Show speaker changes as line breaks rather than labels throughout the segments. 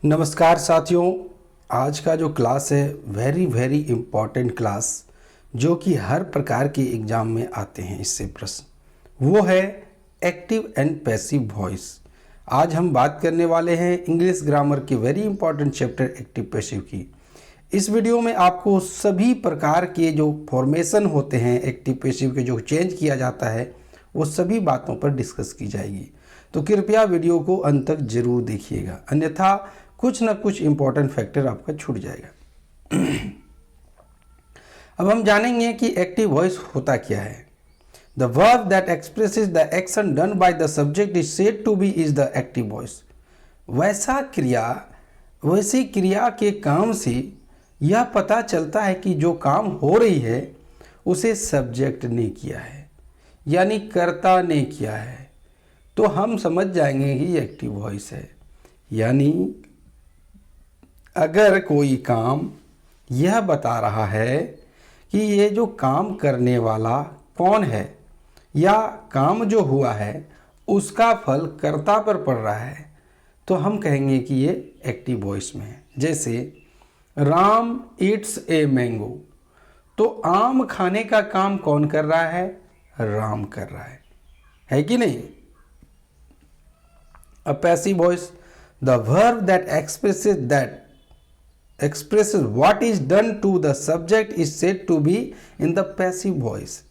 नमस्कार साथियों, आज का जो क्लास है वेरी इम्पॉर्टेंट क्लास, जो कि हर प्रकार के एग्ज़ाम में आते हैं इससे प्रश्न, वो है एक्टिव एंड पैसिव वॉइस। आज हम बात करने वाले हैं इंग्लिश ग्रामर के very important chapter active passive की। इस वीडियो में आपको सभी प्रकार के जो फॉर्मेशन होते हैं एक्टिव पैसिव के, जो चेंज किया जाता है, वो सभी बातों पर डिस्कस की जाएगी। तो कृपया वीडियो को अंत तक जरूर देखिएगा, अन्यथा कुछ ना कुछ इंपॉर्टेंट फैक्टर आपका छूट जाएगा। अब हम जानेंगे कि एक्टिव वॉइस होता क्या है। The verb that expresses the action done by the subject is said to be is the active voice. वैसी क्रिया के काम से यह पता चलता है कि जो काम हो रही है उसे सब्जेक्ट ने किया है, यानी कर्ता ने किया है। तो हम समझ जाएंगे कि एक्टिव वॉइस है। यानी अगर कोई काम यह बता रहा है कि ये जो काम करने वाला कौन है, या काम जो हुआ है उसका फल कर्ता पर पड़ रहा है, तो हम कहेंगे कि ये एक्टिव वॉइस में है। जैसे राम ईट्स ए मैंगो, तो आम खाने का काम कौन कर रहा है? राम कर रहा है कि नहीं? A passive voice, the verb that expresses what is done to the subject is said to be in the passive voice.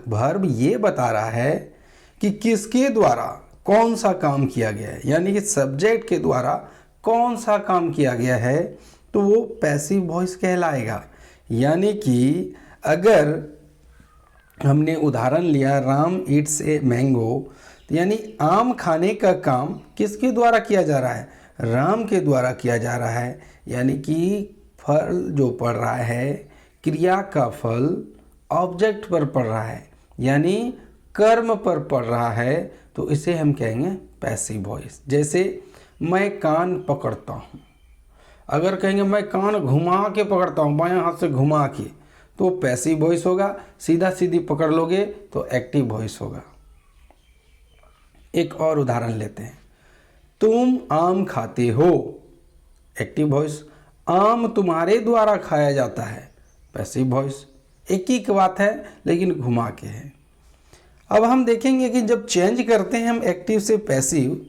verb ये बता रहा है कि किसके द्वारा कौन सा काम किया गया है, यानी कि सब्जेक्ट के द्वारा कौन सा काम किया गया है, तो वो पैसिव वॉइस कहलाएगा। यानी कि अगर हमने उदाहरण लिया राम ईट्स ए मैंगो, यानी आम खाने का काम किसके द्वारा किया जा रहा है? राम के द्वारा किया जा रहा है। यानी कि फल जो पड़ रहा है, क्रिया का फल ऑब्जेक्ट पर पड़ रहा है, यानी कर्म पर पड़ रहा है, तो इसे हम कहेंगे पैसिव वॉइस। जैसे मैं कान पकड़ता हूँ, अगर कहेंगे मैं कान घुमा के पकड़ता हूँ, बाएं हाथ से घुमा के, तो पैसिव वॉइस होगा। सीधा सीधी पकड़ लोगे तो एक्टिव वॉइस होगा। एक और उदाहरण लेते हैं, तुम आम खाते हो, एक्टिव वॉइस। आम तुम्हारे द्वारा खाया जाता है, पैसिव वॉइस। एक ही बात है लेकिन घुमा के है। अब हम देखेंगे कि जब चेंज करते हैं हम एक्टिव से पैसिव,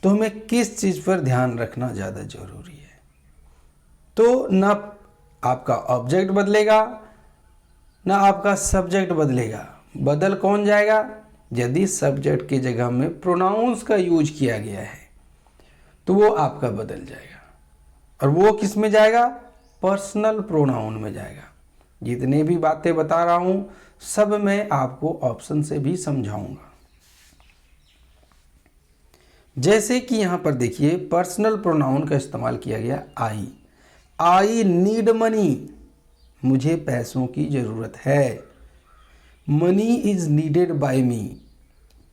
तो हमें किस चीज़ पर ध्यान रखना ज़्यादा जरूरी है। तो ना आपका ऑब्जेक्ट बदलेगा, ना आपका सब्जेक्ट बदलेगा। बदल कौन जाएगा? यदि सब्जेक्ट की जगह में प्रोनाउंस का यूज किया गया है तो वो आपका बदल जाएगा। और वो किस में जाएगा? पर्सनल प्रोनाउन में जाएगा। जितने भी बातें बता रहा हूं सब मैं आपको ऑप्शन से भी समझाऊंगा। जैसे कि यहां पर देखिए पर्सनल प्रोनाउन का इस्तेमाल किया गया आई नीड मनी, मुझे पैसों की जरूरत है। मनी इज नीडेड बाय मी,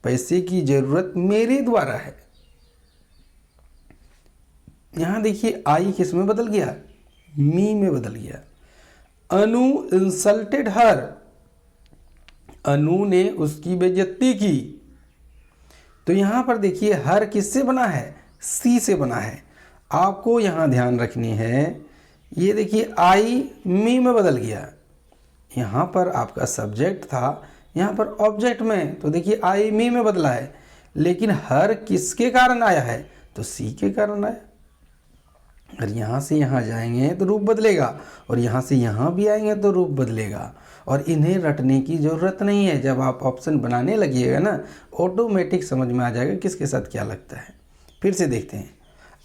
पैसे की जरूरत मेरे द्वारा है। यहां देखिए आई किस में बदल गया? मी में बदल गया। अनु इंसल्टेड हर, अनु ने उसकी बेइज्जती की। तो यहां पर देखिए हर किससे बना है? सी से बना है। आपको यहां ध्यान रखनी है, ये देखिए आई मी में बदल गया। यहाँ पर आपका सब्जेक्ट था, यहाँ पर ऑब्जेक्ट में, तो देखिए आई मी में बदला है। लेकिन हर किसके कारण आया है? तो सी के कारण आया। अगर यहाँ से यहाँ जाएंगे तो रूप बदलेगा, और यहाँ से यहाँ भी आएंगे तो रूप बदलेगा। और इन्हें रटने की ज़रूरत नहीं है। जब आप ऑप्शन बनाने लगिएगा ना, ऑटोमेटिक समझ में आ जाएगा किसके साथ क्या लगता है। फिर से देखते हैं,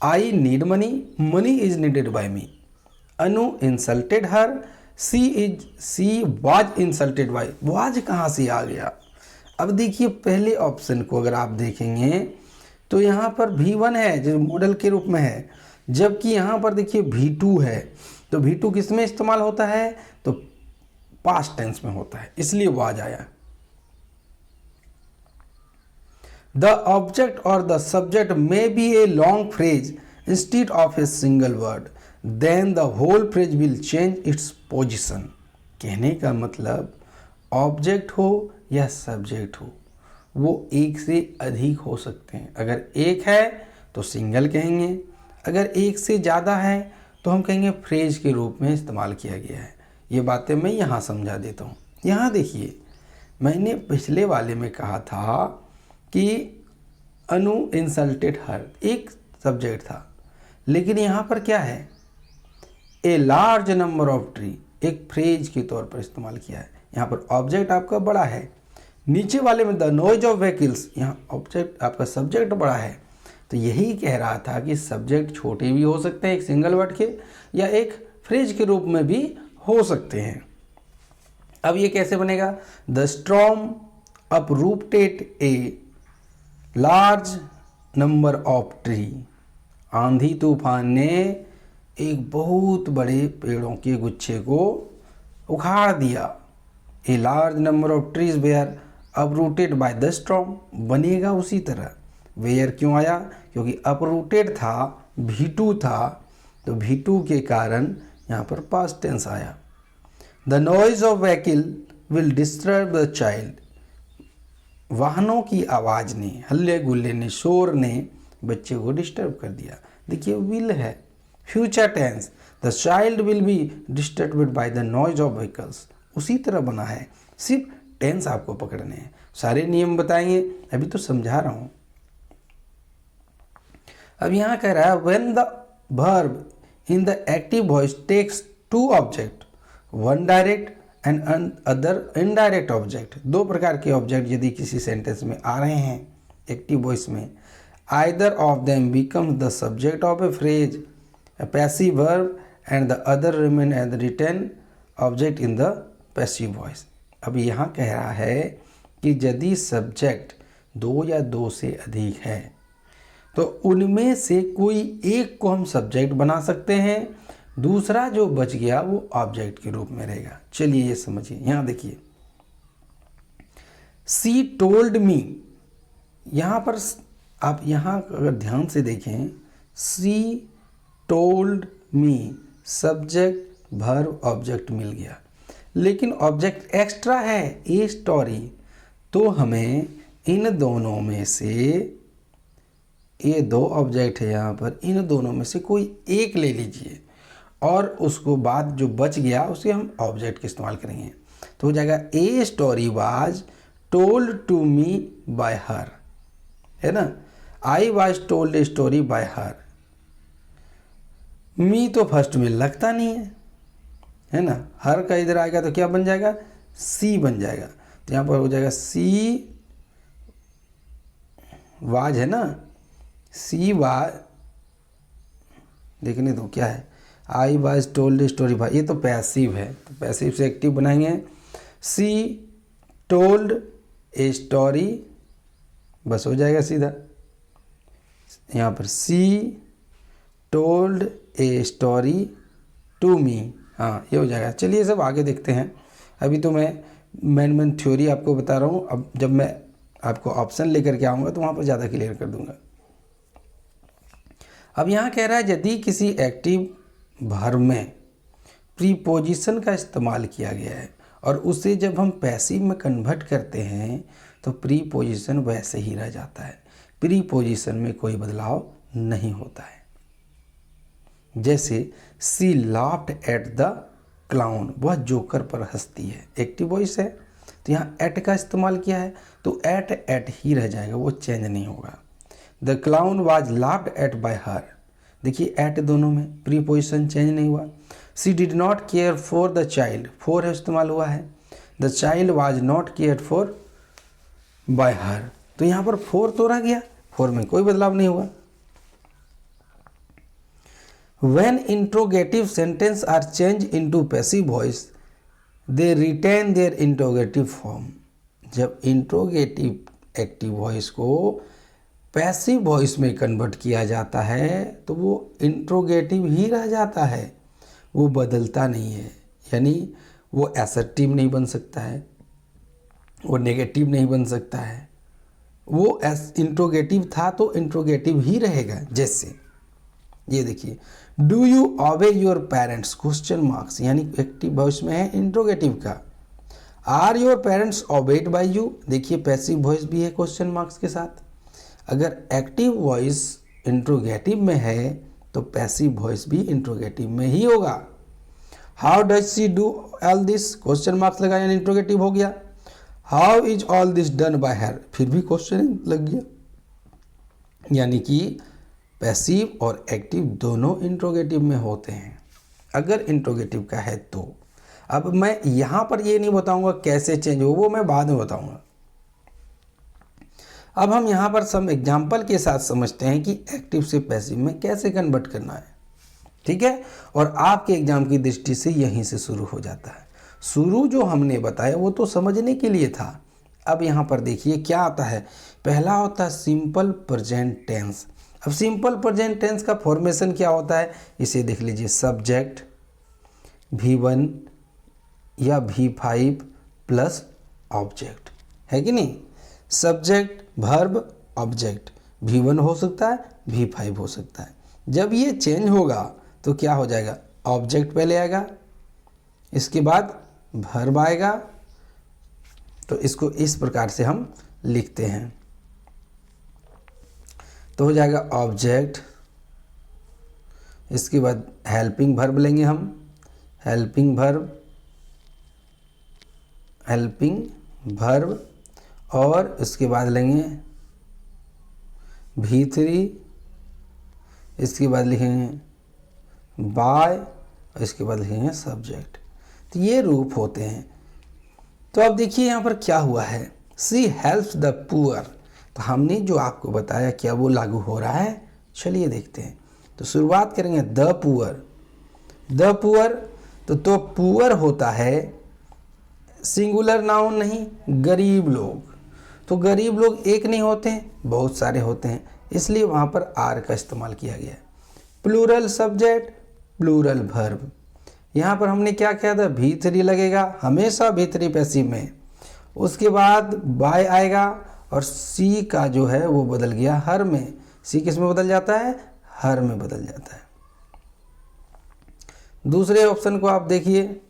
I need money, money is needed by me. Anu insulted her, she was insulted by. Was कहाँ से आ गया? अब देखिए पहले ऑप्शन को अगर आप देखेंगे तो यहाँ पर V1 है जो मॉडल के रूप में है, जबकि यहाँ पर देखिए V2 है। तो V2 किस में इस्तेमाल होता है? तो पास्ट टेंस में होता है, इसलिए वाज आया। द ऑब्जेक्ट और the subject may be a long phrase instead of a single word, then the whole phrase will change its position. कहने का मतलब ऑब्जेक्ट हो या सब्जेक्ट हो, वो एक से अधिक हो सकते हैं। अगर एक है तो सिंगल कहेंगे, अगर एक से ज़्यादा है तो हम कहेंगे फ्रेज के रूप में इस्तेमाल किया गया है। ये बातें मैं यहाँ समझा देता हूँ। यहाँ देखिए, मैंने पिछले वाले में कहा था कि अनु इंसल्टेड हर, एक सब्जेक्ट था, लेकिन यहाँ पर क्या है, a large number of tree, एक फ्रेज के तौर पर इस्तेमाल किया है। यहाँ पर ऑब्जेक्ट आपका बड़ा है। नीचे वाले में द नॉइज ऑफ व्हीकल्स, यहाँ ऑब्जेक्ट आपका सब्जेक्ट बड़ा है। तो यही कह रहा था कि सब्जेक्ट छोटे भी हो सकते हैं एक सिंगल वर्ड के, या एक फ्रेज के रूप में भी हो सकते हैं। अब ये कैसे बनेगा, the storm uprooted a large number of tree, आंधी तूफान ने एक बहुत बड़े पेड़ों के गुच्छे को उखाड़ दिया। A large number of trees where uprooted by the storm, बनेगा उसी तरह। वेयर क्यों आया, क्योंकि अपरूटेड था, V2 था, तो V2 के कारण यहाँ पर पास्ट टेंस आया। The noise of vehicle will disturb the child, वाहनों की आवाज़ ने, हल्ले गुल्ले ने, शोर ने बच्चे को डिस्टर्ब कर दिया। देखिए विल है, future tense, the child will be disturbed by the noise of vehicles, उसी तरह बना है, सिर्फ टेंस आपको पकड़ने हैं। सारे नियम बताएंगे, अभी तो समझा रहा हूँ। अब यहाँ कह रहा है when the verb in the active voice takes two object, one direct and other indirect object, दो प्रकार के ऑब्जेक्ट यदि किसी सेंटेंस में आ रहे हैं एक्टिव वॉइस में, either of them becomes the subject of A phrase, a passive verb and the other remain as the written object in the passive voice। अब यहाँ कह रहा है कि यदि सब्जेक्ट दो या दो से अधिक है तो उनमें से कोई एक को हम सब्जेक्ट बना सकते हैं, दूसरा जो बच गया वो ऑब्जेक्ट के रूप में रहेगा। चलिए ये समझिए, यहाँ देखिए, सी टोल्ड मी, यहाँ पर आप यहाँ अगर ध्यान से देखें, she told me, subject verb object मिल गया, लेकिन ऑब्जेक्ट एक्स्ट्रा है ए स्टोरी, तो हमें इन दोनों में से, ये दो ऑब्जेक्ट है यहाँ पर, इन दोनों में से कोई एक ले लीजिए और उसको बाद जो बच गया उसे हम ऑब्जेक्ट के इस्तेमाल करेंगे। तो हो जाएगा a story was told to me by her, है ना, I was told a story by her. Me तो फर्स्ट में लगता नहीं है ना, हर का इधर आएगा तो क्या बन जाएगा, सी बन जाएगा। तो यहाँ पर हो जाएगा सी वाज, है ना, सी वाज, देखने दो क्या है, आई was told a story bye, ये तो पैसिव है, तो पैसिव से एक्टिव बनाएंगे, सी टोल्ड ए स्टोरी, बस हो जाएगा सीधा। यहाँ पर she told a story to me, हाँ ये हो जाएगा। चलिए सब आगे देखते हैं, अभी तो मैं मेन थ्योरी आपको बता रहा हूँ, अब जब मैं आपको ऑप्शन लेकर के आऊँगा तो वहाँ पर ज़्यादा क्लियर कर दूँगा। अब यहाँ कह रहा है यदि किसी एक्टिव वर्ब में प्रीपोजिशन का इस्तेमाल किया गया है और उसे जब हम पैसिव में कन्वर्ट करते हैं तो प्रीपोजिशन वैसे ही रह जाता है, प्रीपोजिशन में कोई बदलाव नहीं होता है। जैसे सी लाफ्ड एट द क्लाउन, वह जोकर पर हंसती है, एक्टिव वॉइस है तो यहाँ एट का इस्तेमाल किया है तो एट ही रह जाएगा, वो चेंज नहीं होगा। The clown was laughed at by her, देखिए एट दोनों में, प्रीपोजिशन चेंज नहीं हुआ। She did not care for the child, for इस्तेमाल हुआ है, the child was not care for by her, तो यहाँ पर फोर तो रह गया, फोर में कोई बदलाव नहीं हुआ। When interrogative sentence are changed into passive voice, they retain their interrogative form। जब इंट्रोगेटिव एक्टिव वॉइस को पैसिव वॉइस में कन्वर्ट किया जाता है तो वो इंट्रोगेटिव ही रह जाता है, वो बदलता नहीं है, यानी वो असर्टिव नहीं बन सकता है, वो नेगेटिव नहीं बन सकता है, वो इंट्रोगेटिव था तो इंट्रोगेटिव ही रहेगा। जैसे ये देखिए, do you obey your parents, question marks, यानी एक्टिव वॉइस में है इंट्रोगेटिव का। Are your parents obeyed by you, देखिए पैसिव वॉइस भी है क्वेश्चन मार्क्स के साथ। अगर एक्टिव वॉइस इंट्रोगेटिव में है तो पैसिव वॉइस भी इंट्रोगेटिव में ही होगा। How does she do all this, question marks लगा यानी इंट्रोगेटिव हो गया। How is all this done by हर, फिर भी क्वेश्चन लग गया, यानी कि पैसिव और एक्टिव दोनों इंट्रोगेटिव में होते हैं अगर इंट्रोगेटिव का है तो। अब मैं यहाँ पर ये नहीं बताऊंगा कैसे चेंज हो, वो मैं बाद में बताऊंगा। अब हम यहाँ पर सम एग्जाम्पल के साथ समझते हैं कि एक्टिव से पैसिव में कैसे कन्वर्ट करना है, ठीक है। और आपके एग्जाम की दृष्टि से यहीं से शुरू हो जाता है। शुरू जो हमने बताया वो तो समझने के लिए था। अब यहाँ पर देखिए क्या आता है, पहला होता है सिंपल प्रेजेंट टेंस। अब सिंपल प्रेजेंट टेंस का फॉर्मेशन क्या होता है, इसे देख लीजिए, सब्जेक्ट V1 या V5 प्लस ऑब्जेक्ट, है कि नहीं। सब्जेक्ट वर्ब ऑब्जेक्ट, V1 हो सकता है, V5 हो सकता है। जब ये चेंज होगा तो क्या हो जाएगा, ऑब्जेक्ट पहले आएगा, इसके बाद वर्ब आएगा। तो इसको इस प्रकार से हम लिखते हैं, तो हो जाएगा ऑब्जेक्ट, इसके बाद हेल्पिंग वर्ब लेंगे हम, हेल्पिंग वर्ब और इसके बाद लेंगे V3, इसके बाद लिखेंगे बाय, इसके बाद लिखेंगे सब्जेक्ट। तो ये रूप होते हैं। तो अब देखिए यहाँ पर क्या हुआ है, सी हेल्प्स द पुअर। तो हमने जो आपको बताया क्या वो लागू हो रहा है, चलिए देखते हैं। तो शुरुआत करेंगे द पुअर। द पुअर तो पुअर होता है सिंगुलर नाउन नहीं, गरीब लोग। तो गरीब लोग एक नहीं होते हैं, बहुत सारे होते हैं, इसलिए वहाँ पर आर का इस्तेमाल किया गया है। Plural subject, plural verb. यहाँ पर हमने क्या किया था, V3 लगेगा हमेशा, V3 पैसिव में। उसके बाद बाय आएगा और सी का जो है वो बदल गया हर में। सी किस में बदल जाता है, हर में बदल जाता है। दूसरे ऑप्शन को आप देखिए,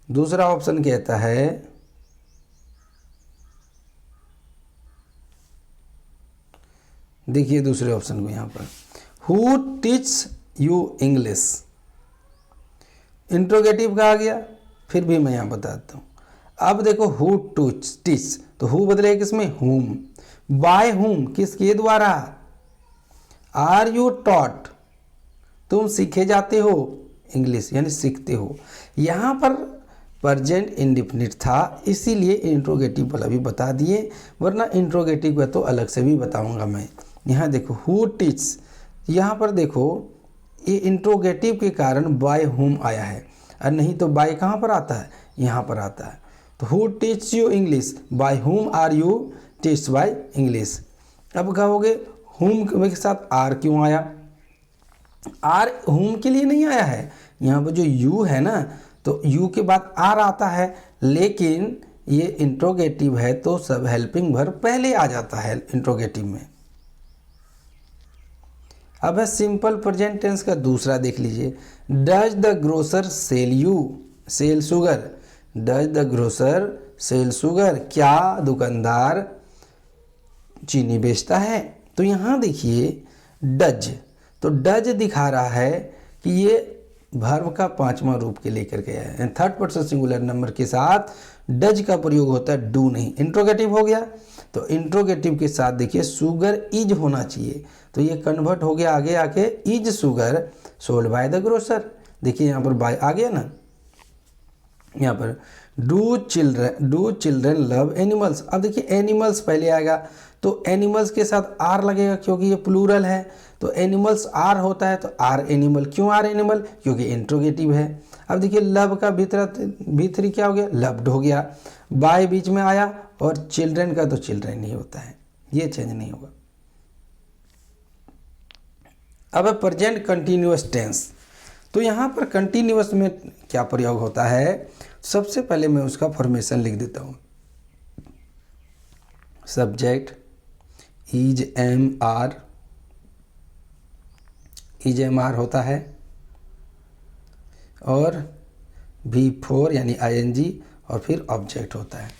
दूसरा ऑप्शन कहता है देखिए दूसरे ऑप्शन को यहाँ पर, who teach you English. Interrogative का आ गया, फिर भी मैं यहाँ बताता हूँ। अब देखो हु टू टीच, तो हु बदलेगा किसमें, हुम। बाय हुम, किसके द्वारा, आर यू टॉट, तुम सीखे जाते हो इंग्लिश, यानी सीखते हो। यहाँ पर प्रेजेंट इंडेफिनिट था, इसीलिए इंट्रोगेटिव वाला भी बता दिए, वरना इंट्रोगेटिव का तो अलग से भी बताऊंगा मैं। यहाँ देखो हु टीच, यहाँ पर देखो ये इंट्रोगेटिव के कारण बाय हुम आया है, और नहीं तो बाय कहाँ पर आता है, यहाँ पर आता है। तो who teach you English, by whom are you teach by English. अब कहोगे हुम के साथ आर क्यों आया, आर हुम के लिए नहीं आया है, यहाँ पर जो यू है ना, तो यू के बाद आर आता है, लेकिन ये इंट्रोगेटिव है तो सब हेल्पिंग वर्ब पहले आ जाता है इंट्रोगेटिव में। अब है सिंपल प्रेजेंट टेंस का दूसरा देख लीजिए, does the grocer sell you, sell sugar. Does the grocer sell sugar, क्या दुकानदार चीनी बेचता है। तो यहाँ देखिए डज, तो डज दिखा रहा है कि ये वर्ब का पांचवा रूप के लेकर गया है, थर्ड पर्सन सिंगुलर नंबर के साथ डज का प्रयोग होता है, डू नहीं। इंट्रोगेटिव हो गया, तो इंट्रोगेटिव के साथ देखिए शुगर इज होना चाहिए, तो ये कन्वर्ट हो गया आगे आके is sugar sold by the grocer. देखिए यहाँ पर बाय आ गया ना, यहाँ पर डू चिल्ड्रन लव एनिमल्स। अब देखिए एनिमल्स पहले आएगा, तो एनिमल्स के साथ आर लगेगा क्योंकि ये प्लूरल है, तो एनिमल्स आर होता है, तो आर एनिमल। क्यों आर एनिमल, क्योंकि इंट्रोगेटिव है। अब देखिए लव का V3 क्या हो गया, लव्ड हो गया। बाय बीच में आया, और चिल्ड्रन का तो चिल्ड्रन ही होता है, ये चेंज नहीं होगा। अब है प्रेजेंट कंटिन्यूअस टेंस। तो यहाँ पर कंटिन्यूअस में क्या प्रयोग होता है, सबसे पहले मैं उसका फॉर्मेशन लिख देता हूँ। Subject is am are, is am are होता है, और V4 यानी ING, और फिर ऑब्जेक्ट होता है।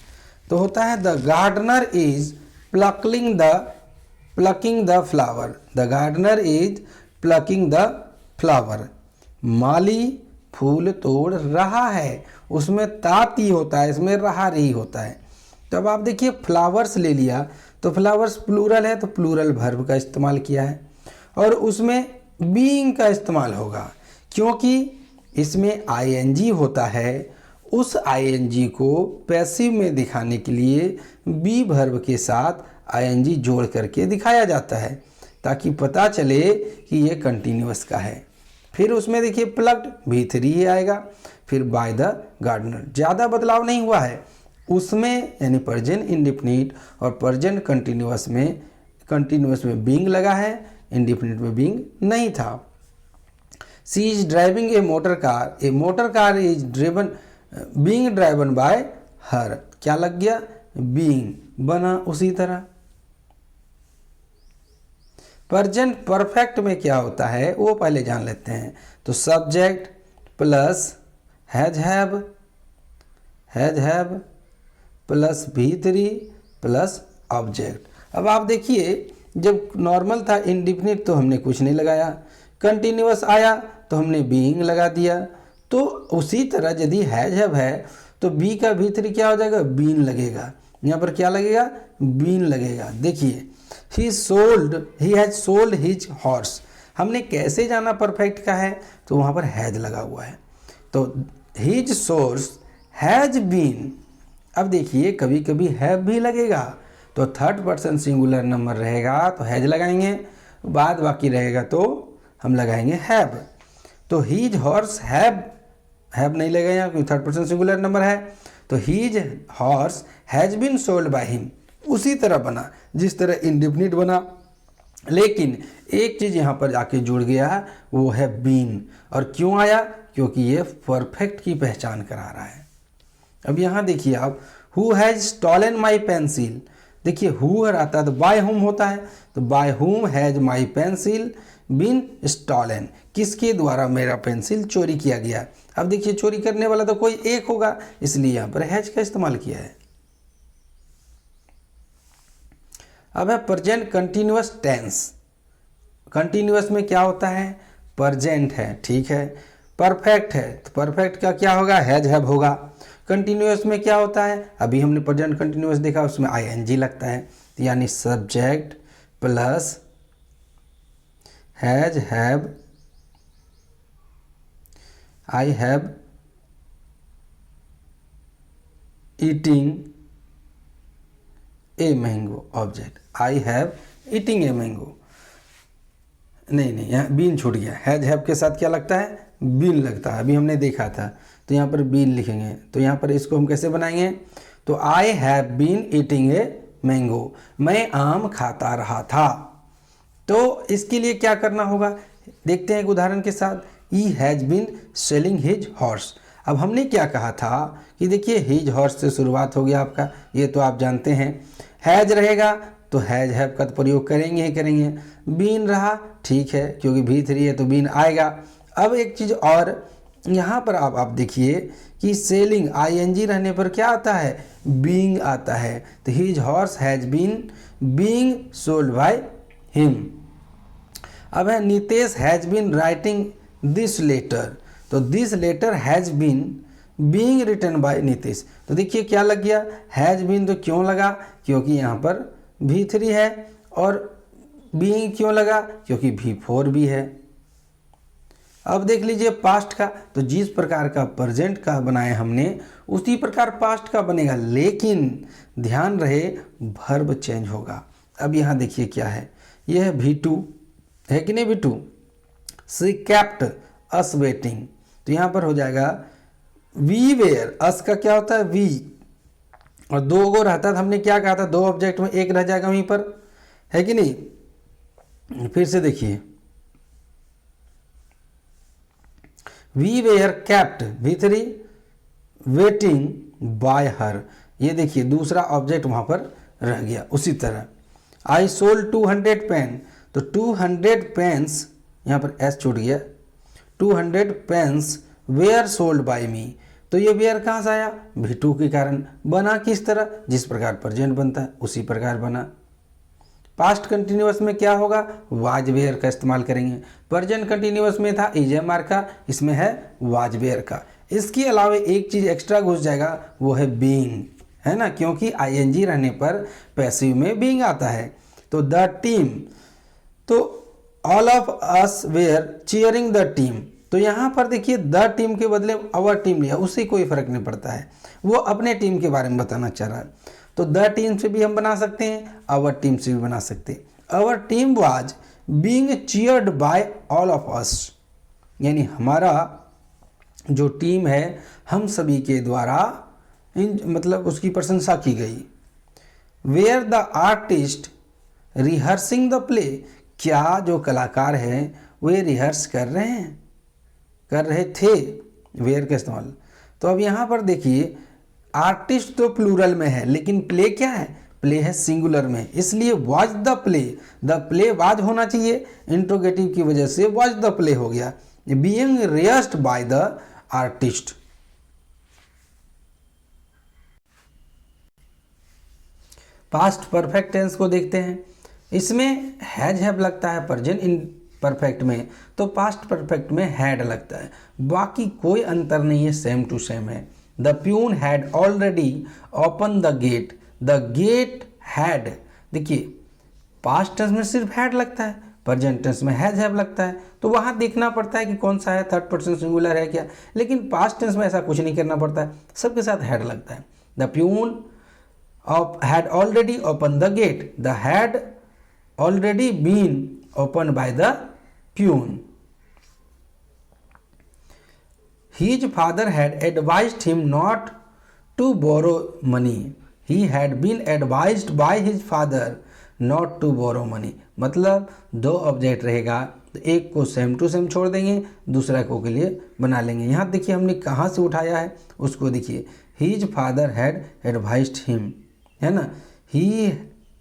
तो होता है the gardener is plucking the flower, the gardener is plucking the flower. माली फूल तोड़ रहा है, उसमें ताती होता है, इसमें रहा रही होता है। तो अब आप देखिए फ्लावर्स ले लिया, तो फ्लावर्स प्लूरल है तो प्लूरल वर्ब का इस्तेमाल किया है, और उसमें बीइंग का इस्तेमाल होगा क्योंकि इसमें आईएनजी होता है। उस आईएनजी को पैसिव में दिखाने के लिए बी वर्ब के साथ आईएनजी जोड़ करके दिखाया जाता है ताकि पता चले कि ये कंटिन्यूअस का है। फिर उसमें देखिए प्लग्ड भी3 ही आएगा, फिर बाय द गार्डनर। ज़्यादा बदलाव नहीं हुआ है उसमें, यानी प्रेजेंट इंडेफिनिट और प्रेजेंट कंटिन्यूअस में बीइंग लगा है, इंडेफिनिट में बीइंग नहीं था। She is driving a motor car is driven being driven by her. क्या लग गया? बीइंग बना उसी तरह। प्रेजेंट परफेक्ट में क्या होता है वो पहले जान लेते हैं। तो subject plus has have plus भी3 प्लस ऑब्जेक्ट। अब आप देखिए जब नॉर्मल था इंडेफिनिट तो हमने कुछ नहीं लगाया, कंटिन्यूअस आया तो हमने बीइंग लगा दिया। तो उसी तरह यदि हैव है तो बी का भी3 क्या हो जाएगा? बीन लगेगा। यहाँ पर क्या लगेगा? बीन लगेगा। देखिए he has sold his horse. हमने कैसे जाना परफेक्ट का है? तो वहाँ पर हैज लगा हुआ है, तो हिज सोर्स हैज बीन। अब देखिए कभी कभी हैव भी लगेगा, तो थर्ड पर्सन सिंगुलर नंबर रहेगा तो हैज लगाएंगे, बाद बाकी रहेगा तो हम लगाएंगे हैव। तो हीज हॉर्स हैव नहीं लगेगा यहाँ क्योंकि थर्ड पर्सन सिंगुलर नंबर है, तो his horse has been sold by him. उसी तरह बना जिस तरह इंडेफिनिट बना, लेकिन एक चीज़ यहाँ पर आके जुड़ गया है, वो है बीन। और क्यों आया? क्योंकि ये परफेक्ट की पहचान करा रहा है। अब यहाँ देखिए आप, who has stolen my pencil. देखिए हु आता है तो बाय हुम होता है, तो by whom has my pencil been stolen. किसके द्वारा मेरा पेंसिल चोरी किया गया? अब देखिए चोरी करने वाला तो कोई एक होगा, इसलिए यहाँ पर हैज का इस्तेमाल किया है। अब है प्रेजेंट कंटिन्यूअस टेंस। कंटिन्यूअस में क्या होता है? प्रेजेंट है, ठीक है। परफेक्ट है तो परफेक्ट का क्या होगा? हैज हैव होगा। कंटिन्यूअस में क्या होता है? अभी हमने प्रेजेंट कंटिन्यूअस देखा, उसमें आईएनजी लगता है, यानी subject plus has have I have eating a mango. Object I have eating a mango. नहीं यहाँ बीन छूट गया। हैज हैव के साथ क्या लगता है? बीन लगता है, अभी हमने देखा था, तो यहाँ पर बीन लिखेंगे। तो यहाँ पर इसको हम कैसे बनाएंगे? तो I have been eating a mango, मैं आम खाता रहा था। तो इसके लिए क्या करना होगा देखते हैं एक उदाहरण के साथ। He has been selling his horse. अब हमने क्या कहा था कि देखिए हिज हॉर्स से शुरुआत हो गया आपका, ये तो आप जानते हैं। हैज रहेगा तो हैज हैव का तो प्रयोग करेंगे ही करेंगे। बीन रहा, ठीक है, क्योंकि भी3 है तो बीन आएगा। अब एक चीज़ और यहाँ पर आप देखिए कि सेलिंग आईएनजी रहने पर क्या आता है? बीइंग आता है। तो his horse has been being sold by him. अब है Nitesh has been writing this letter. तो this letter has been being written by Nitesh. तो देखिए क्या लग गया? हैज बीन तो क्यों लगा? क्योंकि यहाँ पर भी3 है, और बीइंग क्यों लगा? क्योंकि भी4 भी है। अब देख लीजिए पास्ट का, तो जिस प्रकार का प्रेजेंट का बनाया हमने उसी प्रकार पास्ट का बनेगा, लेकिन ध्यान रहे वर्ब चेंज होगा। अब यहाँ देखिए क्या है, यह है भी2 है कि नहीं? भी2 सी कैप्ट अस वेटिंग, तो यहाँ पर हो जाएगा वी वेयर। अस का क्या होता है? वी, और 2 गो रहता था, हमने क्या कहा था? 2 ऑब्जेक्ट में एक रह जाएगा वहीं पर, है कि नहीं? फिर से देखिए वी वेयर कैप्ट भी3 वेटिंग बाय हर। ये देखिए दूसरा ऑब्जेक्ट वहाँ पर रह गया। उसी तरह आई सोल्ड 200 पेन, तो 200 पेन्स यहाँ पर एस छूट गया। 200 पेन्स वेयर सोल्ड बाय मी, तो ये वेयर कहाँ से आया? भी2 के कारण। बना किस तरह? जिस प्रकार प्रेजेंट बनता है उसी प्रकार बना। पास्ट कंटिन्यूअस में क्या होगा, वाज वेयर का इस्तेमाल करेंगे। प्रेजेंट कंटिन्यूअस में था इज एम आर का, इसमें है वाज वेयर का। इसके अलावा एक चीज़ एक्स्ट्रा घुस जाएगा, वो है बीइंग, है ना, क्योंकि आईएनजी रहने पर पैसिव में बीइंग आता है। तो द टीम, तो all of us were cheering the team, तो यहाँ पर देखिए द टीम के बदले अवर टीम लिया, उससे कोई फर्क नहीं पड़ता है, वो अपने टीम के बारे में बताना चाह रहा है। तो द टीम से भी हम बना सकते हैं, अवर टीम से भी बना सकते हैं। Our team was being cheered by all of us, यानी हमारा जो टीम है हम सभी के द्वारा मतलब उसकी प्रशंसा की गई। Were the artist rehearsing the play, क्या जो कलाकार हैं वे रिहर्स कर रहे थे, वेयर का इस्तेमाल। तो अब यहाँ पर देखिए आर्टिस्ट तो प्लूरल में है, लेकिन प्ले क्या है, प्ले है सिंगुलर में, इसलिए वॉच द प्ले वाज होना चाहिए, इंट्रोगेटिव की वजह से वॉच द प्ले हो गया। Being rehearsed by the artist. Past perfect tense को देखते हैं, इसमें हैज हैव लगता है प्रेजेंट इन परफेक्ट में, तो पास्ट परफेक्ट में हैड लगता है, बाकी कोई अंतर नहीं है, सेम टू सेम है। The peon had already open the gate, the gate had, देखिए पास्ट टेंस में सिर्फ हैड लगता है, प्रेजेंट टेंस में हैज हैव लगता है, तो वहाँ देखना पड़ता है कि कौन सा है, थर्ड पर्सन सिंगुलर है क्या, लेकिन पास्ट टेंस में ऐसा कुछ नहीं करना पड़ता है, सबके साथ हैड लगता है। The peon had already opened the gate, the had already been opened by the peon. His father had advised him not to borrow money, he had been advised by his father not to borrow money। मतलब दो object रहेगा तो एक को same to same छोड़ देंगे, दूसरा को के लिए बना लेंगे। यहाँ देखिए हमने कहाँ से उठाया है उसको देखिए, his father had advised him, है ना, he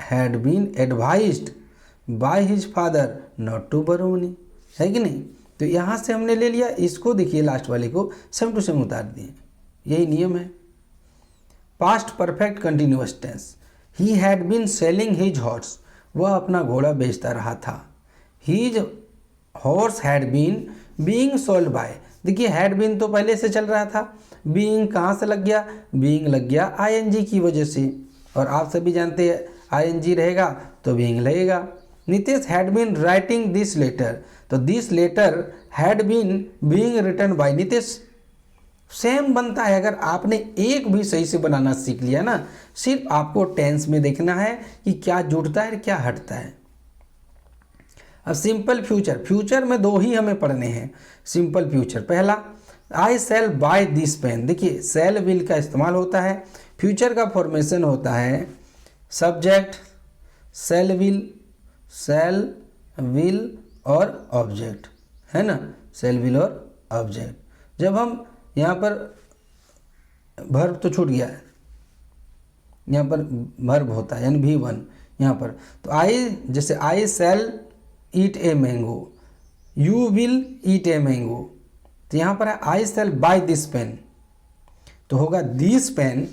had been advised by his father not to borrow money, है कि नहीं। तो यहाँ से हमने ले लिया, इसको देखिए लास्ट वाले को सेम टू सेम उतार दिए, यही नियम है। Past perfect continuous tense, he had been selling his horse, वह अपना घोड़ा बेचता रहा था। His horse had been being sold by, देखिए हैड बीन तो पहले से चल रहा था, बीइंग कहाँ से लग गया, बीइंग लग गया आईएनजी की वजह से, और आप सभी जानते हैं आईएनजी रहेगा तो बीइंग लगेगा। Nitesh had been writing this letter, तो this letter had been being written by Nitesh, same बनता है। अगर आपने एक भी सही से बनाना सीख लिया ना, सिर्फ आपको टेंस में देखना है कि क्या जुड़ता है क्या हटता है। अब सिंपल फ्यूचर, फ्यूचर में दो ही हमें पढ़ने हैं। सिंपल फ्यूचर पहला, आई सेल बाय दिस पेन, देखिए सेल विल का इस्तेमाल होता है, फ्यूचर का फॉर्मेशन होता है सब्जेक्ट सेल विल और ऑब्जेक्ट, है ना, सेल विल और ऑब्जेक्ट। जब हम यहाँ पर वर्ब तो छूट गया है, यहाँ पर वर्ब होता है यानी V1 यहाँ पर, तो आई जैसे I shall eat a mango, you will eat a mango, तो यहाँ पर है I shall buy this pen, तो होगा दिस पेन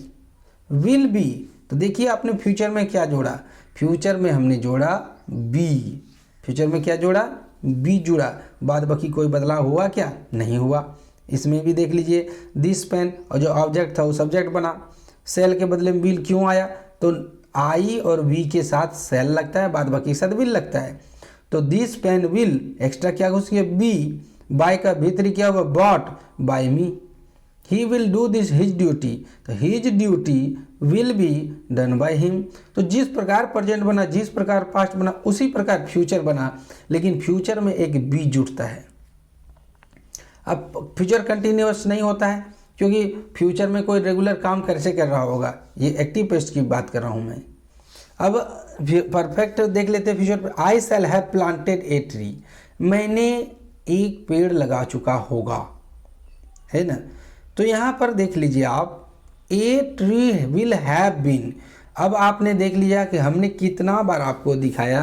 विल बी। तो देखिए आपने फ्यूचर में क्या जोड़ा, फ्यूचर में हमने जोड़ा बी, फ्यूचर में क्या जोड़ा, बी जुड़ा, बाद बाकी कोई बदलाव हुआ क्या, नहीं हुआ। इसमें भी देख लीजिए दिस पेन, और जो ऑब्जेक्ट था वो सब्जेक्ट बना, सेल के बदले में विल क्यों आया, तो आई और वी के साथ सेल लगता है, बाद बाकी के साथ विल लगता है, तो दिस पेन विल एक्स्ट्रा क्या घुस गया बी, बाय का भीतरी क्या हुआ bought by me, he will do this his duty, तो his duty will be done by him. तो जिस प्रकार प्रेजेंट बना, जिस प्रकार पास्ट बना, उसी प्रकार फ्यूचर बना, लेकिन फ्यूचर में एक बी जुड़ता है। अब फ्यूचर कंटिन्यूअस नहीं होता है क्योंकि फ्यूचर में कोई रेगुलर काम कैसे कर रहा होगा, ये एक्टिव पेस्ट की बात कर रहा हूँ मैं। अब परफेक्ट देख लेते हैं फ्यूचर पर, I shall have planted a tree, मैंने एक पेड़ लगा चुका होगा, है ना। तो यहाँ पर देख लीजिए आप, a tree will have been. अब आपने देख लिया कि हमने कितना बार आपको दिखाया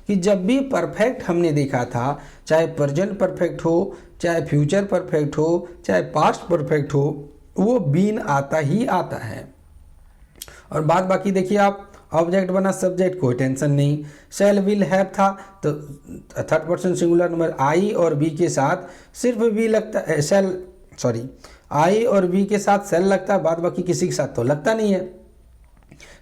कि जब भी परफेक्ट हमने देखा था, चाहे प्रेजेंट परफेक्ट हो, चाहे फ्यूचर परफेक्ट हो, चाहे पास्ट परफेक्ट हो, वो बीन आता ही आता है। और बात बाकी देखिए आप, ऑब्जेक्ट बना सब्जेक्ट, कोई टेंशन नहीं। शैल विल हैव था तो थर्ड पर्सन सिंगुलर नंबर आई और बी के साथ सिर्फ बी लगता है, आई और बी के साथ सेल लगता है, बाद बाकी किसी के साथ तो लगता नहीं है।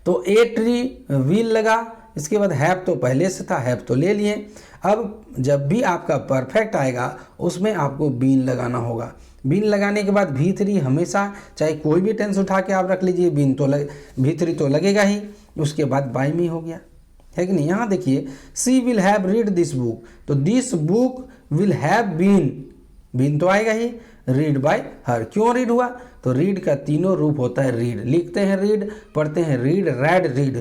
तो ए ट्री व्हील लगा, इसके बाद हैव तो पहले से था, हैव तो ले लिए। अब जब भी आपका परफेक्ट आएगा उसमें आपको बीन लगाना होगा। बीन लगाने के बाद V3 हमेशा, चाहे कोई भी टेंस उठा के आप रख लीजिए, बीन तो V3 तो लगेगा ही। उसके बाद बाय मी हो गया, है कि नहीं। यहाँ देखिए she will have read this book, तो this book will have been, been तो आएगा ही। रीड बाय हर, क्यों रीड हुआ, तो रीड का तीनों रूप होता है रीड, लिखते हैं रीड, पढ़ते हैं रीड, रेड रीड।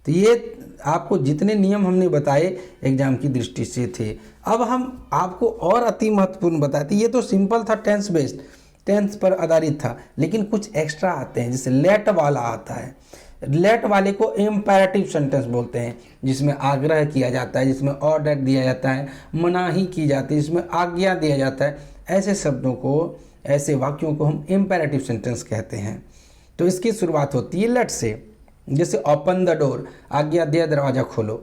तो ये आपको जितने नियम हमने बताए एग्जाम की दृष्टि से थे। अब हम आपको और अति महत्वपूर्ण बताते, ये तो सिंपल था, टेंस बेस्ड, टेंस पर आधारित था, लेकिन कुछ एक्स्ट्रा आते हैं, जैसे लेट वाला आता है। लेट वाले को इम्पेरेटिव सेंटेंस बोलते हैं, जिसमें आग्रह किया जाता है, जिसमें ऑर्डर दिया जाता है, मनाही की जाती है, जिसमें आज्ञा दिया जाता है। ऐसे शब्दों को, ऐसे वाक्यों को हम इम्पेरेटिव सेंटेंस कहते हैं। तो इसकी शुरुआत होती है लेट से, जैसे ओपन द डोर, आज्ञा दिया, दरवाज़ा खोलो।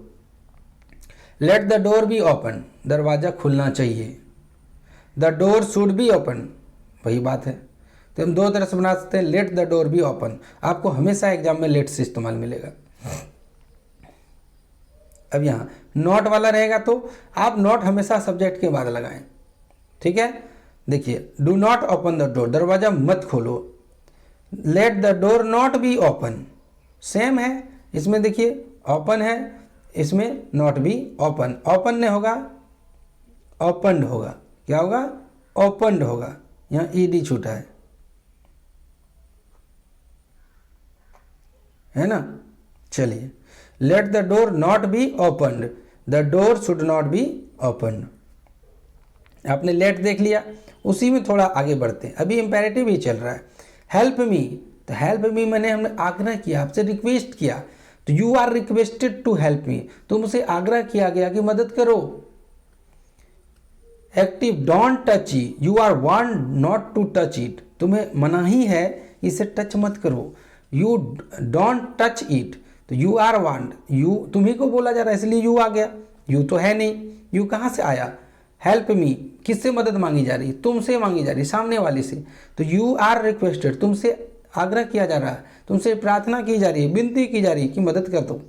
Let the door be open, दरवाज़ा खुलना चाहिए। The door should be open, वही बात है। तो हम दो तरह से बना सकते हैं, let the door be open, आपको हमेशा एग्जाम में लेट से इस्तेमाल मिलेगा। अब यहाँ नॉट वाला रहेगा तो आप नॉट हमेशा सब्जेक्ट के बाद लगाएं, ठीक है। देखिए do not open the door, दरवाज़ा मत खोलो। Let the door not be open, same है, इसमें देखिए ओपन है, इसमें नॉट बी ओपन। ओपन नहीं होगा, ओपनड होगा, क्या होगा, ओपनड होगा, यहाँ ईडी छूटा है ना। चलिए, let the door not be opened, the door should not be opened. आपने लेट देख लिया, उसी में थोड़ा आगे बढ़ते हैं, अभी इंपेरेटिव ही चल रहा है। हेल्प मी, तो हेल्प मी मैंने हमने आग्रह किया, आपसे रिक्वेस्ट किया, तो you are requested to help me, तुमसे आग्रह किया गया कि मदद करो। Active, don't touch it, you are warned not to touch it, तुम्हें मनाही है इसे टच मत करो। यू डोंट टच इट, तो यू आर वार्न्ड, यू तुम्ही को बोला जा रहा है इसलिए यू आ गया, यू तो है नहीं, यू कहाँ से आया। हेल्प मी, किससे मदद मांगी जा रही, तुमसे मांगी जा रही, सामने वाले से। तो यू आर रिक्वेस्टेड, तुमसे आग्रह किया जा रहा है, तुमसे प्रार्थना की जा रही है, विनती की जा रही है कि मदद कर दो।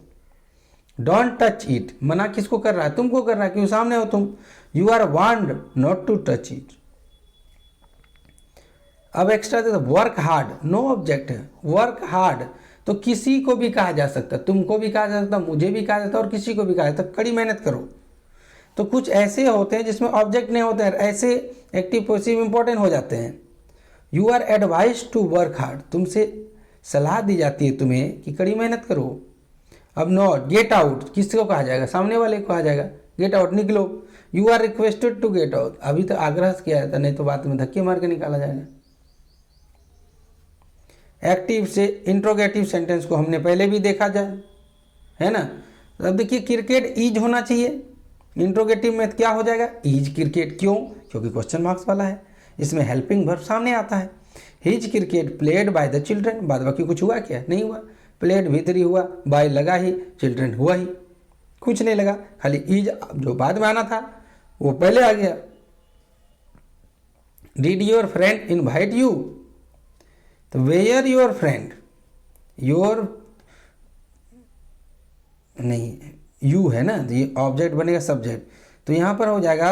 डोंट टच इट, मना किसको कर रहा है, तुमको कर रहा है, क्योंकि सामने हो तुम। You are warned not to touch it. अब एक्स्ट्रा दे दो, वर्क हार्ड, नो ऑब्जेक्ट है, वर्क हार्ड तो किसी को भी कहा जा सकता, तुमको भी कहा जा सकता, मुझे भी कहा जाता और किसी को भी कहा जाता, कड़ी मेहनत करो। तो कुछ ऐसे होते हैं जिसमें ऑब्जेक्ट नहीं होते हैं, ऐसे एक्टिव पॉजिटिव इंपॉर्टेंट हो जाते हैं। You are advise to work hard, तुमसे सलाह दी जाती है तुम्हें कि कड़ी मेहनत करो। अब नॉट, गेट आउट किसको कहा जाएगा, सामने वाले को कहा जाएगा, गेट आउट निकलो। You are requested to get out, अभी तो आग्रह किया जाता, नहीं तो बाद में धक्के मार के निकाला जाएगा। एक्टिव से इंट्रोगेटिव सेंटेंस को हमने पहले भी देखा जाए, है ना। अब देखिए क्रिकेट इज होना चाहिए, इंट्रोगेटिव में क्या हो जाएगा, इज क्रिकेट, क्यों, क्योंकि क्वेश्चन मार्क्स वाला है, इसमें हेल्पिंग वर्ब सामने आता है। His cricket played by the children, बाद बाकी कुछ हुआ क्या, नहीं हुआ। प्लेड भीतरी हुआ, बाय लगा ही, चिल्ड्रन हुआ ही, कुछ नहीं लगा, खाली इज जो बाद में आना था वो पहले आ गया। Did your friend invite you, तो वेयर योर फ्रेंड, योर नहीं, यू है ना, ये ऑब्जेक्ट बनेगा सब्जेक्ट, तो यहाँ पर हो जाएगा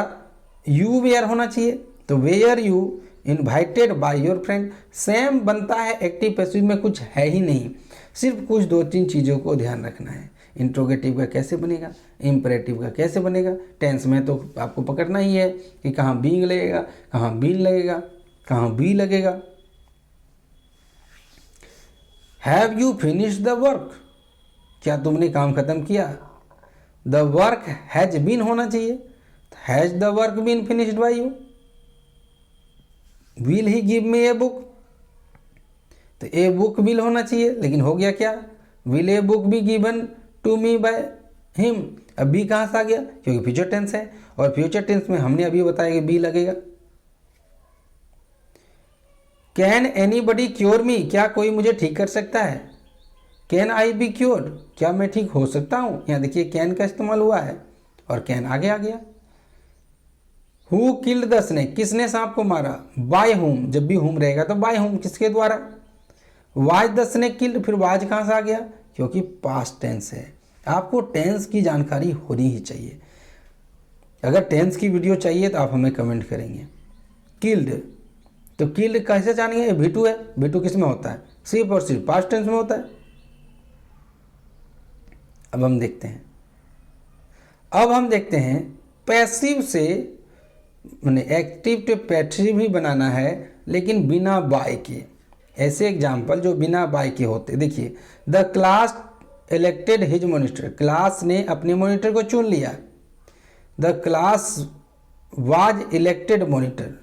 यू वेयर होना चाहिए, तो were you invited by your friend. Same बनता है, एक्टिव पैसिव में कुछ है ही नहीं, सिर्फ कुछ दो तीन चीज़ों को ध्यान रखना है। इंट्रोगेटिव का कैसे बनेगा, इंपरेटिव का कैसे बनेगा, टेंस में तो आपको पकड़ना ही है कि कहाँ बीइंग लगेगा, कहाँ बीन लगेगा, कहाँ बी लगेगा। Have you finished the work, क्या तुमने काम खत्म किया। द वर्क हैज बीन होना चाहिए, has the work been finished by you. Will he give me a book, तो ए बुक विल होना चाहिए, लेकिन हो गया क्या, will a book be given to me by him. अब बी कहाँ से आ गया, क्योंकि फ्यूचर टेंस है, और फ्यूचर टेंस में हमने अभी बताया कि बी लगेगा। कैन एनीबडी क्योर मी, क्या कोई मुझे ठीक कर सकता है। कैन आई बी क्योर्ड, क्या मैं ठीक हो सकता हूँ। यहाँ देखिए कैन का इस्तेमाल हुआ है और कैन आगे आ गया। हु किल्ड द स्नेक, किसने सांप को मारा। बाय हुम, जब भी हुम रहेगा तो बाय हुम, किसके द्वारा। वाज द स्नेक किल्ड, फिर वाज कहाँ से आ गया, क्योंकि पास्ट टेंस है। आपको टेंस की जानकारी होनी ही चाहिए। अगर टेंस की वीडियो चाहिए तो आप हमें कमेंट करेंगे। किल्ड, तो किल्ड कैसे जानेंगे, V2 है। V2 किस में होता है, सिर्फ और सिर्फ पास्ट टेंस में होता है। अब हम देखते हैं पैसिव से, मैंने एक्टिव टू पैसिव ही बनाना है लेकिन बिना बाय के। ऐसे एग्जाम्पल जो बिना बाय के होते, देखिए the class elected his monitor, class ने अपने मॉनिटर को चुन लिया। The class was elected monitor,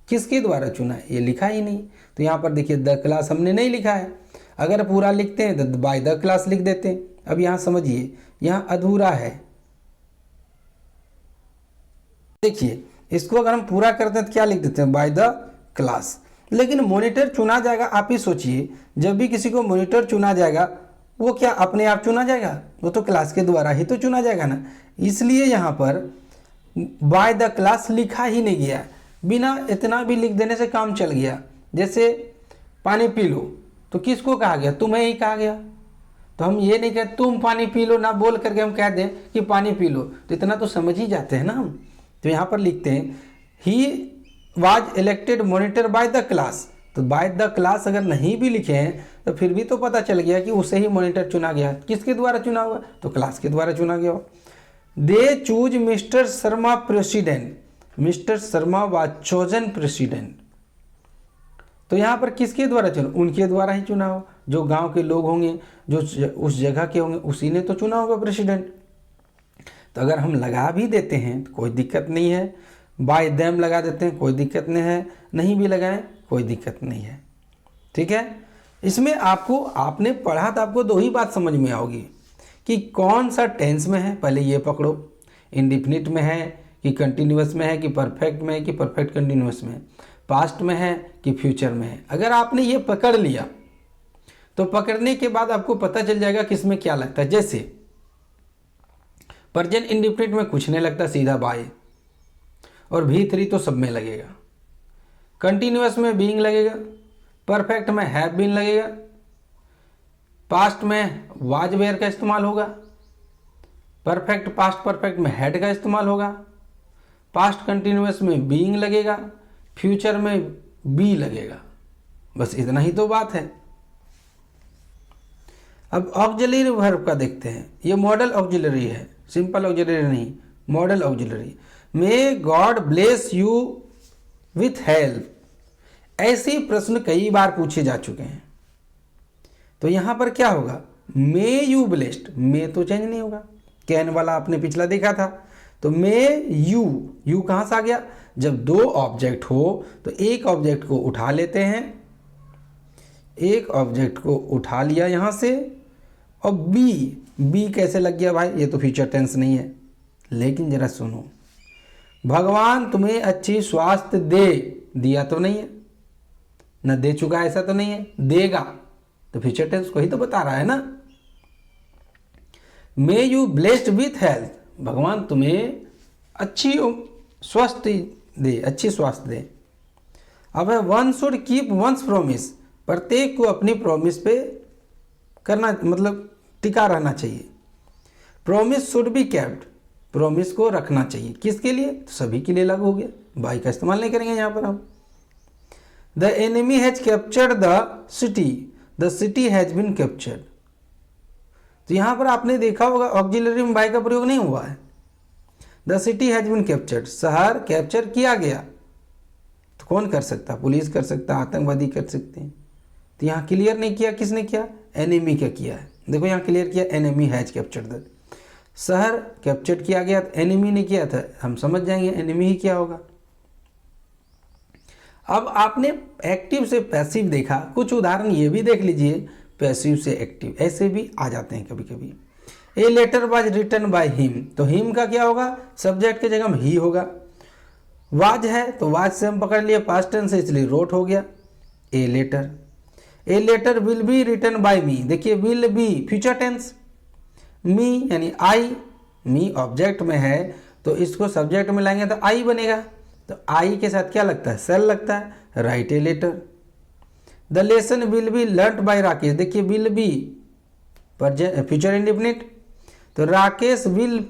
किसके द्वारा चुना है, ये लिखा ही नहीं। तो यहाँ पर देखिए द क्लास हमने नहीं लिखा है। अगर पूरा लिखते हैं तो बाय द क्लास लिख देते हैं। अब यहाँ समझिए, यहाँ अधूरा है। देखिए इसको अगर हम पूरा करते हैं तो क्या लिख देते हैं, बाय द क्लास। लेकिन मॉनिटर चुना जाएगा, आप ही सोचिए, जब भी किसी को मॉनिटर चुना जाएगा वो क्या अपने आप चुना जाएगा, वो तो क्लास के द्वारा ही तो चुना जाएगा ना। इसलिए यहाँ पर बाय द क्लास लिखा ही नहीं गया। बिना इतना भी लिख देने से काम चल गया। जैसे पानी पी लो, तो किसको कहा गया, तुम्हें ही कहा गया। तो हम ये नहीं कहते तुम पानी पी लो ना बोल करके हम कह दें कि पानी पी लो, तो इतना तो समझ ही जाते हैं ना हम। तो यहाँ पर लिखते हैं he was elected monitor by the class. तो बाय द क्लास अगर नहीं भी लिखे हैं तो फिर भी तो पता चल गया कि उसे ही मॉनिटर चुना गया। किसके द्वारा चुना हुआ, तो क्लास के द्वारा चुना गया। They choose mister Sharma president, mister Sharma was chosen president. तो यहाँ पर किसके द्वारा चुना, उनके द्वारा ही चुना हो। जो गांव के लोग होंगे, जो उस जगह के होंगे, उसी ने तो चुना होगा प्रेसिडेंट। तो अगर हम लगा भी देते हैं तो कोई दिक्कत नहीं है। बाय देम लगा देते हैं, कोई दिक्कत नहीं है। नहीं भी लगाएं कोई दिक्कत नहीं है। ठीक है, इसमें आपको, आपने पढ़ा तो आपको दो ही बात समझ में आओगी कि कौन सा टेंस में है। पहले ये पकड़ो, इंडिफिनिट में है कि कंटिन्यूअस में है कि परफेक्ट में है कि परफेक्ट कंटिन्यूअस में है, पास्ट में है कि फ्यूचर में है। अगर आपने ये पकड़ लिया तो पकड़ने के बाद आपको पता चल जाएगा किस में क्या लगता है। जैसे प्रेजेंट इंडिफिनिट में कुछ नहीं लगता, सीधा बाय, और V3 तो सब में लगेगा। कंटिन्यूअस में बीइंग लगेगा, परफेक्ट में हैव बीन लगेगा, पास्ट में वाज वेयर का इस्तेमाल होगा, परफेक्ट पास्ट परफेक्ट में हैड का इस्तेमाल होगा, पास्ट कंटिन्यूअस में बीइंग लगेगा, फ्यूचर में बी लगेगा। बस इतना ही तो बात है। अब ऑक्सिलरी वर्ब का देखते हैं। ये मॉडल ऑक्सिलरी है, सिंपल ऑक्सिलरी नहीं, model auxiliary. May God bless you with help. ऐसे प्रश्न कई बार पूछे जा चुके हैं। तो यहां पर क्या होगा, मे यू ब्लेस्ड, मे तो चेंज नहीं होगा, कैन वाला आपने पिछला देखा था। तो मे यू कहां से आ गया, जब दो ऑब्जेक्ट हो तो एक ऑब्जेक्ट को उठा लेते हैं, एक ऑब्जेक्ट को उठा लिया यहां से, और बी कैसे लग गया भाई, ये तो फ्यूचर टेंस नहीं है। लेकिन जरा सुनो, भगवान तुम्हें अच्छी स्वास्थ्य दे, दिया तो नहीं है, न दे चुका ऐसा तो नहीं है, देगा, तो फ्यूचर टेंस को ही तो बता रहा है ना। May you blessed with health, भगवान तुम्हें अच्छी स्वास्थ्य दे, अच्छी स्वास्थ्य दे। अब है one should keep once promise, प्रत्येक को अपनी प्रॉमिस पे करना, मतलब टिका रहना चाहिए। Promise should be kept, promise को रखना चाहिए। किसके लिए, तो सभी के लिए लागू हो गया, बाई का इस्तेमाल नहीं करेंगे यहाँ पर हम। The enemy has captured the city, the city has been captured. तो यहाँ पर आपने देखा होगा ऑक्सिलरी में बाई का प्रयोग नहीं हुआ है। The city has been captured, शहर कैप्चर किया गया। तो कौन कर सकता, पुलिस कर सकता, आतंकवादी कर सकते हैं। तो यहाँ क्लियर नहीं किया, किसने किया, एनिमी का किया है। देखो यहाँ क्लियर किया, एनिमी हैज कैप्चर्ड द, शहर कैप्चर किया गया, एनिमी ने किया था, हम समझ जाएंगे एनिमी ही क्या होगा। अब आपने एक्टिव से पैसिव देखा, कुछ उदाहरण ये भी देख लीजिए, पैसिव से एक्टिव ऐसे भी आ जाते हैं कभी कभी। A letter was written by him, तो हिम का क्या होगा, सब्जेक्ट की जगह में ही होगा। वाज है तो वाज से हम पकड़ लिए पास्ट टेंस से, इसलिए रोट हो गया a letter. A letter will be written by me, देखिए will be future tense, me यानी आई, मी ऑब्जेक्ट में है तो इसको सब्जेक्ट में लाएंगे तो आई बनेगा, तो आई के साथ क्या लगता है, सेल लगता है, write a letter. The lesson will be learn by Rakesh, देखिए विल बी फ्यूचर इंडेफिनिट, तो राकेश विल,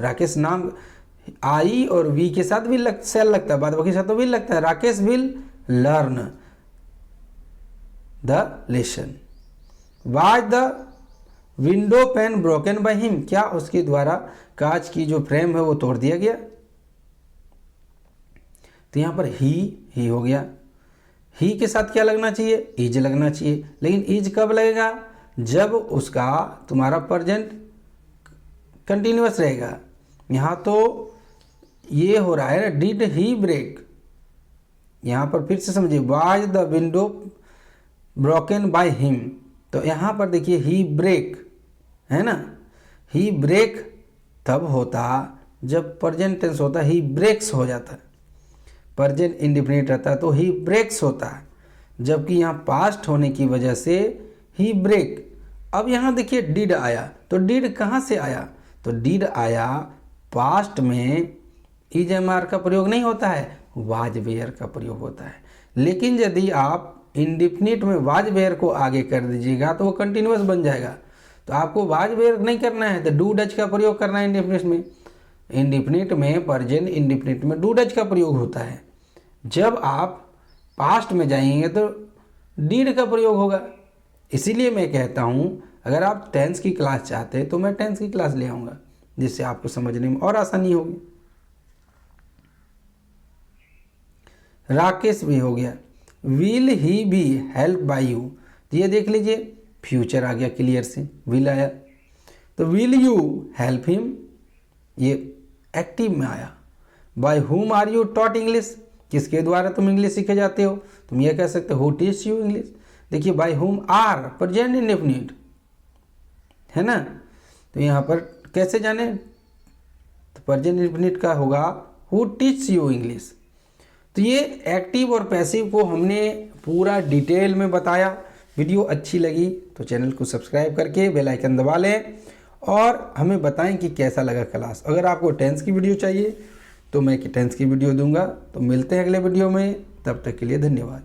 राकेश नाम आई और वी के साथ भी सेल लगता है, बाद बाकी साथ तो विल लगता है, Rakesh will learn the lesson. Was the window pan broken by him, क्या उसके द्वारा कांच की जो फ्रेम है वो तोड़ दिया गया। तो यहां पर ही हो गया, ही के साथ क्या लगना चाहिए, इज लगना चाहिए, लेकिन इज कब लगेगा, जब उसका तुम्हारा प्रेजेंट कंटिन्यूअस रहेगा। यहाँ तो ये हो रहा है ना, डिड ही ब्रेक, यहाँ पर फिर से समझिए, was the window broken by him, तो यहाँ पर देखिए ही ब्रेक है ना, ही ब्रेक तब होता जब प्रेजेंट टेंस होता, ही ब्रेक्स हो जाता है, प्रेजेंट इंडेफिनिट रहता है तो ही ब्रेक्स होता है, जबकि यहाँ पास्ट होने की वजह से ही ब्रेक। अब यहाँ देखिए डिड आया, तो डिड कहाँ से आया, तो डिड आया पास्ट में इज एम आर का प्रयोग नहीं होता है, वाज वेयर का प्रयोग होता है। लेकिन यदि आप इंडिफिनिट में वाज वेयर को आगे कर दीजिएगा तो वो कंटिन्यूअस बन जाएगा, तो आपको वाज वेयर नहीं करना है, तो डू डज का प्रयोग करना है इंडिफिनिट में। इंडिफिनिट में प्रेजेंट इंडिफिनिट में डू डज का प्रयोग होता है, जब आप पास्ट में जाएंगे तो डीड का प्रयोग होगा। इसीलिए मैं कहता हूँ अगर आप टेंस की क्लास चाहते हैं तो मैं टेंस की क्लास ले आऊँगा, जिससे आपको समझने में और आसानी होगी। राकेश भी हो गया, will he B help by you, तो ये देख लीजिए फ्यूचर आ गया क्लियर से, विल आया, तो विल यू हेल्प हिम, ये एक्टिव में आया। Bye whom are you taught English, किसके द्वारा तुम इंग्लिश सीखे जाते हो, तुम ये कह सकते हो हु टीच यू इंग्लिश। देखिए by whom are present indefinite है ना, तो यहाँ पर कैसे जाने, तो प्रेजेंट इंडेफिनिट का होगा हु टीच यू इंग्लिश। तो ये एक्टिव और पैसिव को हमने पूरा डिटेल में बताया। वीडियो अच्छी लगी तो चैनल को सब्सक्राइब करके बेल आइकन दबा लें और हमें बताएं कि कैसा लगा क्लास। अगर आपको टेंस की वीडियो चाहिए तो मैं टेंस की वीडियो दूंगा। तो मिलते हैं अगले वीडियो में, तब तक के लिए धन्यवाद।